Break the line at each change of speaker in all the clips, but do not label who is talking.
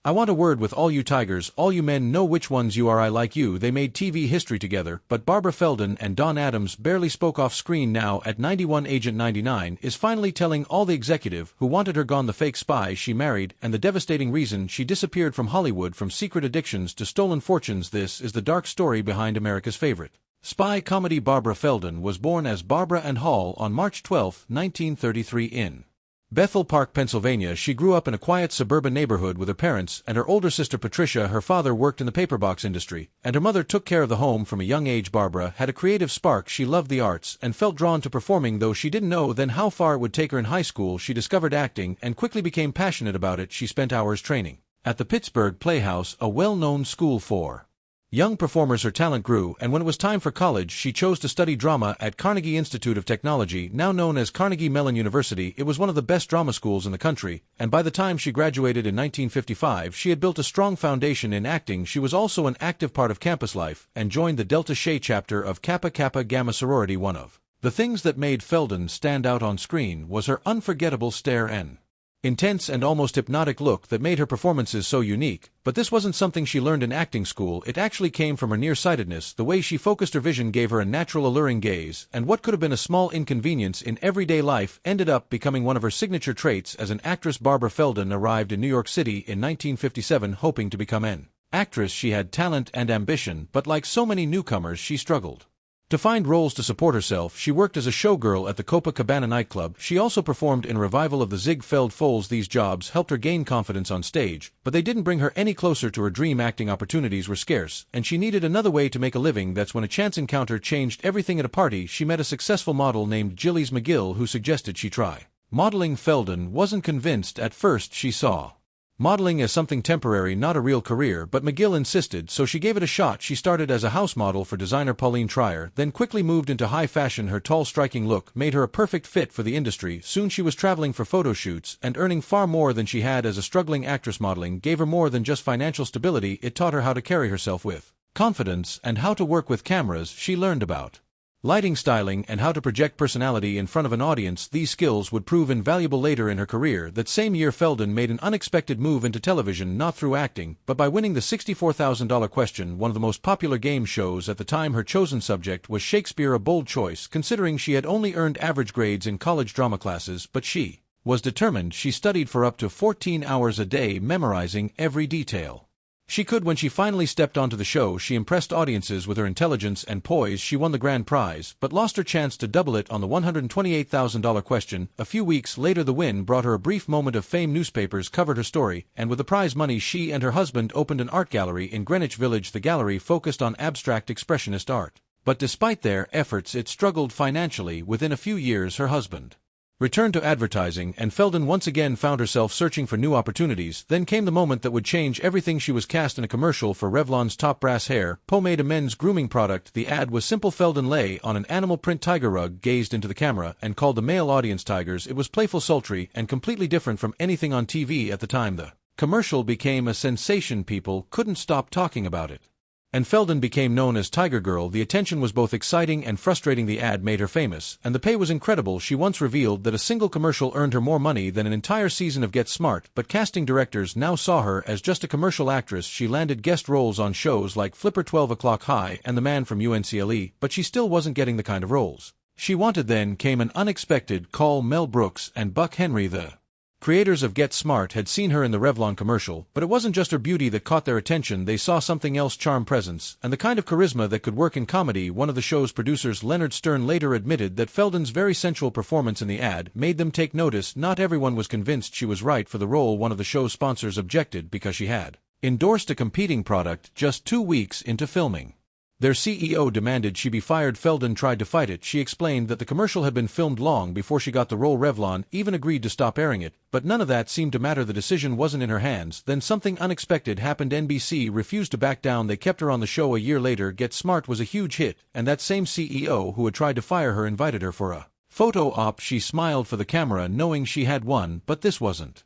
I want a word with all you tigers, all you men know which ones you are. I like you. They made TV history together, but Barbara Feldon and Don Adams barely spoke off screen. Now at 91, Agent 99 is finally telling all the executive who wanted her gone, the fake spy she married, and the devastating reason she disappeared from Hollywood, from secret addictions to stolen fortunes. This is the dark story behind America's favorite spy comedy. Barbara Feldon was born as Barbara Ann Hall on March 12, 1933 in Bethel Park, Pennsylvania. She grew up in a quiet suburban neighborhood with her parents and her older sister Patricia. Her father worked in the paperbox industry, and her mother took care of the home from a young age. Barbara had a creative spark. She loved the arts and felt drawn to performing, though she didn't know then how far it would take her. In high school, she discovered acting and quickly became passionate about it. She spent hours training at the Pittsburgh Playhouse, a well-known school for young performers. Her talent grew, and when it was time for college, she chose to study drama at Carnegie Institute of Technology, now known as Carnegie Mellon University. It was one of the best drama schools in the country, and by the time she graduated in 1955, she had built a strong foundation in acting. She was also an active part of campus life, and joined the Delta Chi chapter of Kappa Kappa Gamma sorority. One of the things that made Feldon stand out on screen was her unforgettable stare and intense and almost hypnotic look that made her performances so unique. But this wasn't something she learned in acting school. It actually came from her nearsightedness. The way she focused her vision gave her a natural, alluring gaze, and what could have been a small inconvenience in everyday life ended up becoming one of her signature traits as an actress. Barbara Feldon arrived in New York City in 1957 hoping to become an actress. She had talent and ambition, but like so many newcomers, she struggled to find roles to support herself. She worked as a showgirl at the Copacabana nightclub. She also performed in a revival of the Ziegfeld Follies. These jobs helped her gain confidence on stage, but they didn't bring her any closer to her dream. Acting opportunities were scarce, and she needed another way to make a living. That's when a chance encounter changed everything. At a party, she met a successful model named Gillies McGill, who suggested she try modeling. Feldon wasn't convinced at first. She saw modeling as something temporary, not a real career, but McGill insisted, so she gave it a shot. She started as a house model for designer Pauline Trier, then quickly moved into high fashion. Her tall, striking look made her a perfect fit for the industry. Soon she was traveling for photo shoots and earning far more than she had as a struggling actress. Modeling gave her more than just financial stability. It taught her how to carry herself with confidence and how to work with cameras. She learned about lighting, styling, and how to project personality in front of an audience. These skills would prove invaluable later in her career. That same year, Feldon made an unexpected move into television, not through acting, but by winning the $64,000 Question, one of the most popular game shows at the time. Her chosen subject was Shakespeare, a bold choice, considering she had only earned average grades in college drama classes, but she was determined. She studied for up to 14 hours a day, memorizing every detail she could. When she finally stepped onto the show, she impressed audiences with her intelligence and poise. She won the grand prize, but lost her chance to double it on the $128,000 Question. A few weeks later, the win brought her a brief moment of fame. Newspapers covered her story, and with the prize money, she and her husband opened an art gallery in Greenwich Village. The gallery focused on abstract expressionist art. But despite their efforts, it struggled financially. Within a few years, her husband returned to advertising, and Feldon once again found herself searching for new opportunities. Then came the moment that would change everything. She was cast in a commercial for Revlon's Top Brass Hair Pomade, a men's grooming product. The ad was simple. Feldon lay on an animal print tiger rug, gazed into the camera, and called the male audience tigers. It was playful, sultry, and completely different from anything on TV at the time. The commercial became a sensation. People couldn't stop talking about it, and Feldon became known as Tiger Girl. The attention was both exciting and frustrating. The ad made her famous, and the pay was incredible. She once revealed that a single commercial earned her more money than an entire season of Get Smart, but casting directors now saw her as just a commercial actress. She landed guest roles on shows like Flipper, 12 O'Clock High, and The Man from UNCLE, but she still wasn't getting the kind of roles she wanted. Then came an unexpected call. Mel Brooks and Buck Henry, the creators of Get Smart, had seen her in the Revlon commercial, but it wasn't just her beauty that caught their attention. They saw something else: charm, presence, and the kind of charisma that could work in comedy. One of the show's producers, Leonard Stern, later admitted that Feldon's very sensual performance in the ad made them take notice. Not everyone was convinced she was right for the role. One of the show's sponsors objected because she had endorsed a competing product just 2 weeks into filming. Their CEO demanded she be fired. Feldon tried to fight it. She explained that the commercial had been filmed long before she got the role. Revlon even agreed to stop airing it, but none of that seemed to matter. The decision wasn't in her hands. Then something unexpected happened. NBC refused to back down. They kept her on the show. A year later, Get Smart was a huge hit, and that same CEO who had tried to fire her invited her for a photo op. She smiled for the camera, knowing she had won, but this wasn't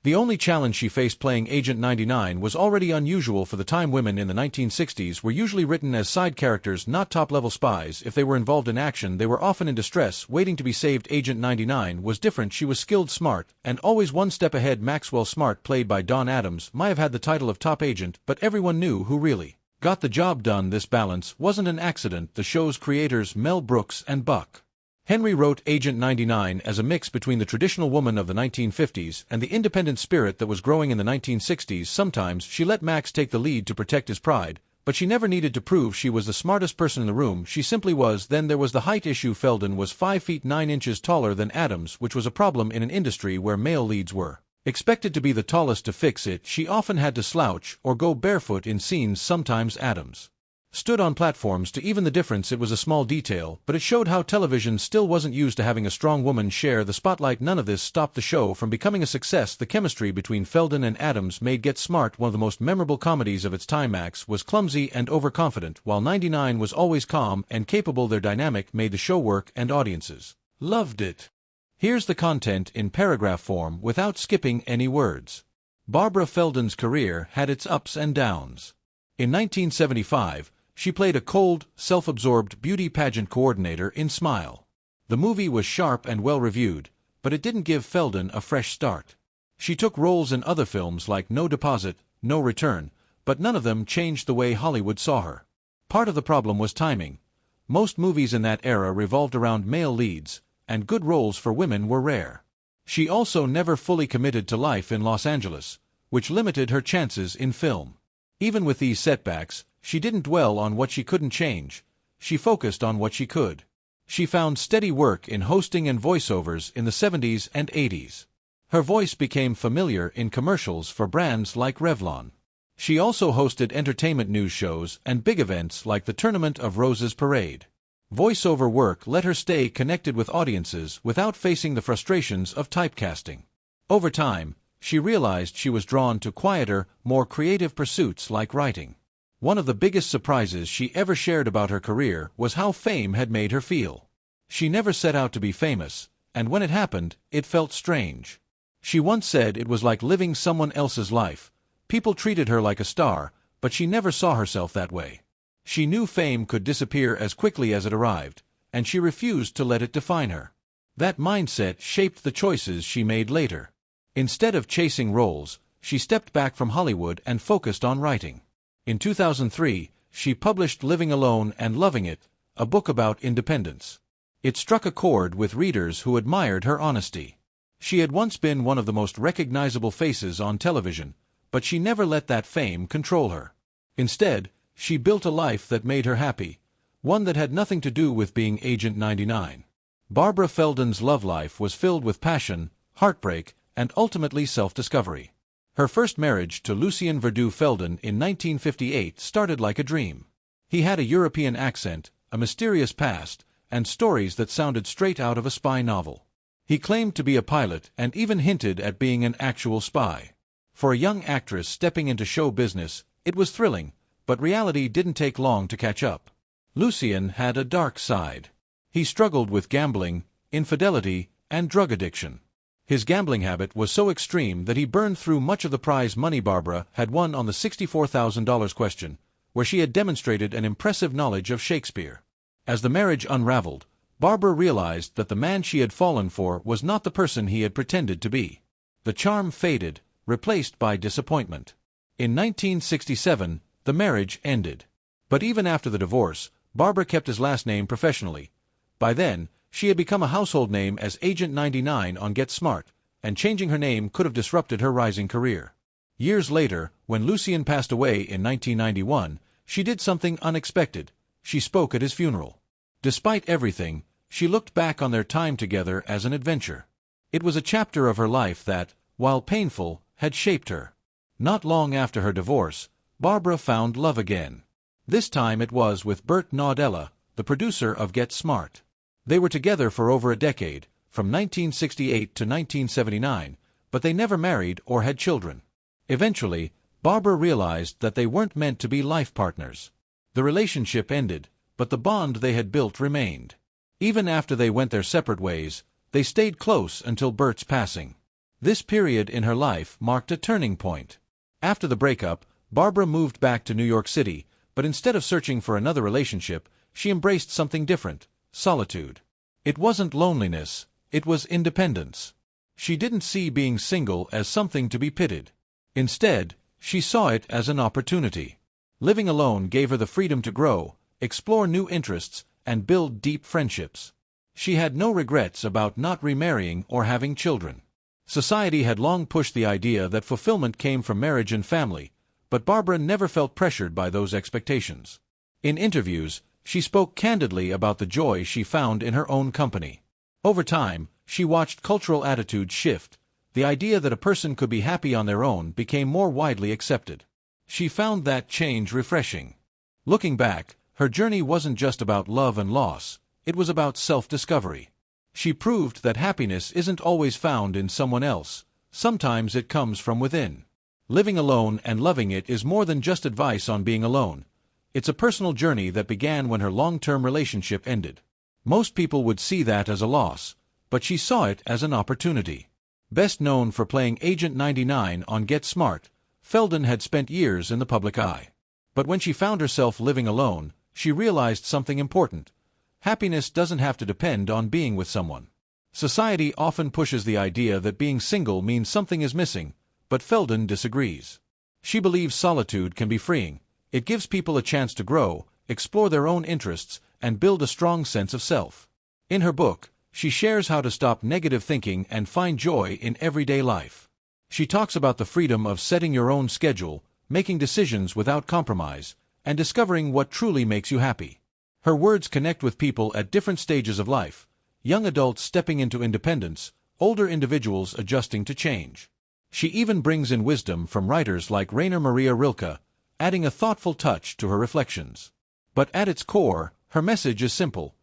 The only challenge she faced playing Agent 99 was already unusual for the time. Women in the 1960s were usually written as side characters, not top-level spies. If they were involved in action, they were often in distress, waiting to be saved. Agent 99 was different. She was skilled, smart, and always one step ahead. Maxwell Smart, played by Don Adams, might have had the title of top agent, but everyone knew who really got the job done. This balance wasn't an accident. The show's creators, Mel Brooks and Buck Henry, wrote Agent 99 as a mix between the traditional woman of the 1950s and the independent spirit that was growing in the 1960s. Sometimes she let Max take the lead to protect his pride, but she never needed to prove she was the smartest person in the room. She simply was. Then there was the height issue. Feldon was 5 feet 9 inches taller than Adams, which was a problem in an industry where male leads were expected to be the tallest. To fix it, she often had to slouch or go barefoot in scenes. Sometimes Adams stood on platforms to even the difference. It was a small detail, but it showed how television still wasn't used to having a strong woman share the spotlight. None of this stopped the show from becoming a success. The chemistry between Feldon and Adams made Get Smart one of the most memorable comedies of its time. Max was clumsy and overconfident, while 99 was always calm and capable. Their dynamic made the show work, and audiences loved it. Here's the content in paragraph form without skipping any words. Barbara Feldon's career had its ups and downs. In 1975, she played a cold, self-absorbed beauty pageant coordinator in Smile. The movie was sharp and well-reviewed, but it didn't give Feldon a fresh start. She took roles in other films like No Deposit, No Return, but none of them changed the way Hollywood saw her. Part of the problem was timing. Most movies in that era revolved around male leads, and good roles for women were rare. She also never fully committed to life in Los Angeles, which limited her chances in film. Even with these setbacks, she didn't dwell on what she couldn't change. She focused on what she could. She found steady work in hosting and voiceovers in the 70s and 80s. Her voice became familiar in commercials for brands like Revlon. She also hosted entertainment news shows and big events like the Tournament of Roses parade. Voiceover work let her stay connected with audiences without facing the frustrations of typecasting. Over time, she realized she was drawn to quieter, more creative pursuits like writing. One of the biggest surprises she ever shared about her career was how fame had made her feel. She never set out to be famous, and when it happened, it felt strange. She once said it was like living someone else's life. People treated her like a star, but she never saw herself that way. She knew fame could disappear as quickly as it arrived, and she refused to let it define her. That mindset shaped the choices she made later. Instead of chasing roles, she stepped back from Hollywood and focused on writing. In 2003, she published Living Alone and Loving It, a book about independence. It struck a chord with readers who admired her honesty. She had once been one of the most recognizable faces on television, but she never let that fame control her. Instead, she built a life that made her happy, one that had nothing to do with being Agent 99. Barbara Feldon's love life was filled with passion, heartbreak, and ultimately self-discovery. Her first marriage to Lucien Verdoux Feldon in 1958 started like a dream. He had a European accent, a mysterious past, and stories that sounded straight out of a spy novel. He claimed to be a pilot and even hinted at being an actual spy. For a young actress stepping into show business, it was thrilling, but reality didn't take long to catch up. Lucien had a dark side. He struggled with gambling, infidelity, and drug addiction. His gambling habit was so extreme that he burned through much of the prize money Barbara had won on the $64,000 question, where she had demonstrated an impressive knowledge of Shakespeare. As the marriage unraveled, Barbara realized that the man she had fallen for was not the person he had pretended to be. The charm faded, replaced by disappointment. In 1967, the marriage ended. But even after the divorce, Barbara kept his last name professionally. By then, she had become a household name as Agent 99 on Get Smart, and changing her name could have disrupted her rising career. Years later, when Lucien passed away in 1991, she did something unexpected. She spoke at his funeral. Despite everything, she looked back on their time together as an adventure. It was a chapter of her life that, while painful, had shaped her. Not long after her divorce, Barbara found love again. This time it was with Burt Naudella, the producer of Get Smart. They were together for over a decade, from 1968 to 1979, but they never married or had children. Eventually, Barbara realized that they weren't meant to be life partners. The relationship ended, but the bond they had built remained. Even after they went their separate ways, they stayed close until Burt's passing. This period in her life marked a turning point. After the breakup, Barbara moved back to New York City, but instead of searching for another relationship, she embraced something different: solitude. It wasn't loneliness, it was independence. She didn't see being single as something to be pitied. Instead, she saw it as an opportunity. Living alone gave her the freedom to grow, explore new interests, and build deep friendships. She had no regrets about not remarrying or having children. Society had long pushed the idea that fulfillment came from marriage and family, but Barbara never felt pressured by those expectations. In interviews, she spoke candidly about the joy she found in her own company. Over time, she watched cultural attitudes shift. The idea that a person could be happy on their own became more widely accepted. She found that change refreshing. Looking back, her journey wasn't just about love and loss, it was about self-discovery. She proved that happiness isn't always found in someone else, sometimes it comes from within. Living alone and loving it is more than just advice on being alone. It's a personal journey that began when her long-term relationship ended. Most people would see that as a loss, but she saw it as an opportunity. Best known for playing Agent 99 on Get Smart, Feldon had spent years in the public eye. But when she found herself living alone, she realized something important. Happiness doesn't have to depend on being with someone. Society often pushes the idea that being single means something is missing, but Feldon disagrees. She believes solitude can be freeing. It gives people a chance to grow, explore their own interests, and build a strong sense of self. In her book, she shares how to stop negative thinking and find joy in everyday life. She talks about the freedom of setting your own schedule, making decisions without compromise, and discovering what truly makes you happy. Her words connect with people at different stages of life: young adults stepping into independence, older individuals adjusting to change. She even brings in wisdom from writers like Rainer Maria Rilke, adding a thoughtful touch to her reflections. But at its core, her message is simple.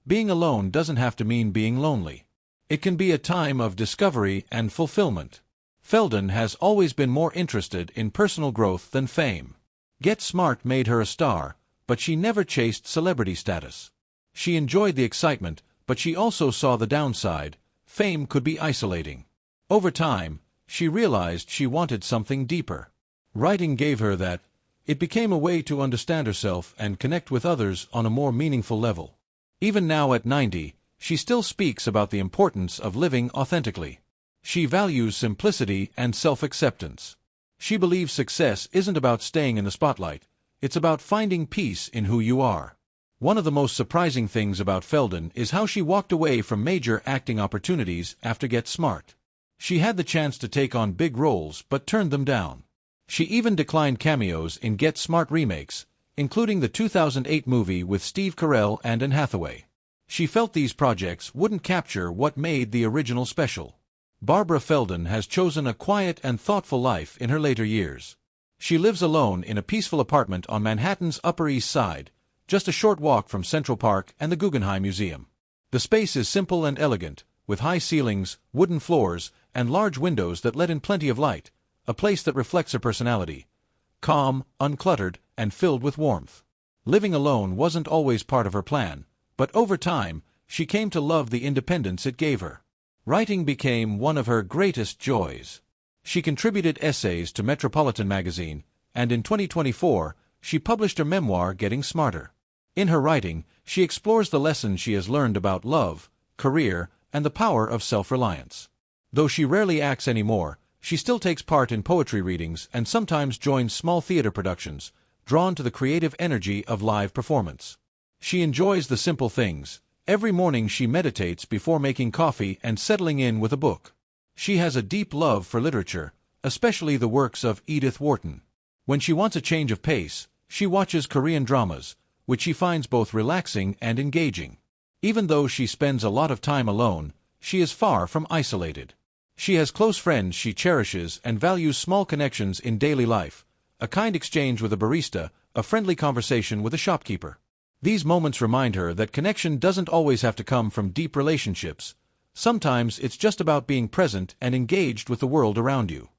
Being alone doesn't have to mean being lonely. It can be a time of discovery and fulfillment. Feldon has always been more interested in personal growth than fame. Get Smart made her a star, but she never chased celebrity status. She enjoyed the excitement, but she also saw the downside: fame could be isolating. Over time, she realized she wanted something deeper. Writing gave her that. It became a way to understand herself and connect with others on a more meaningful level. Even now at 90, she still speaks about the importance of living authentically. She values simplicity and self-acceptance. She believes success isn't about staying in the spotlight, it's about finding peace in who you are. One of the most surprising things about Feldon is how she walked away from major acting opportunities after Get Smart. She had the chance to take on big roles but turned them down. She even declined cameos in Get Smart remakes, including the 2008 movie with Steve Carell and Anne Hathaway. She felt these projects wouldn't capture what made the original special. Barbara Feldon has chosen a quiet and thoughtful life in her later years. She lives alone in a peaceful apartment on Manhattan's Upper East Side, just a short walk from Central Park and the Guggenheim Museum. The space is simple and elegant, with high ceilings, wooden floors, and large windows that let in plenty of light, a place that reflects her personality: calm, uncluttered, and filled with warmth. Living alone wasn't always part of her plan, but over time, she came to love the independence it gave her. Writing became one of her greatest joys. She contributed essays to Metropolitan magazine, and in 2024, she published her memoir Getting Smarter. In her writing, she explores the lessons she has learned about love, career, and the power of self-reliance. Though she rarely acts anymore, she still takes part in poetry readings and sometimes joins small theater productions, drawn to the creative energy of live performance. She enjoys the simple things. Every morning she meditates before making coffee and settling in with a book. She has a deep love for literature, especially the works of Edith Wharton. When she wants a change of pace, she watches Korean dramas, which she finds both relaxing and engaging. Even though she spends a lot of time alone, she is far from isolated. She has close friends she cherishes and values small connections in daily life: a kind exchange with a barista, a friendly conversation with a shopkeeper. These moments remind her that connection doesn't always have to come from deep relationships. Sometimes it's just about being present and engaged with the world around you.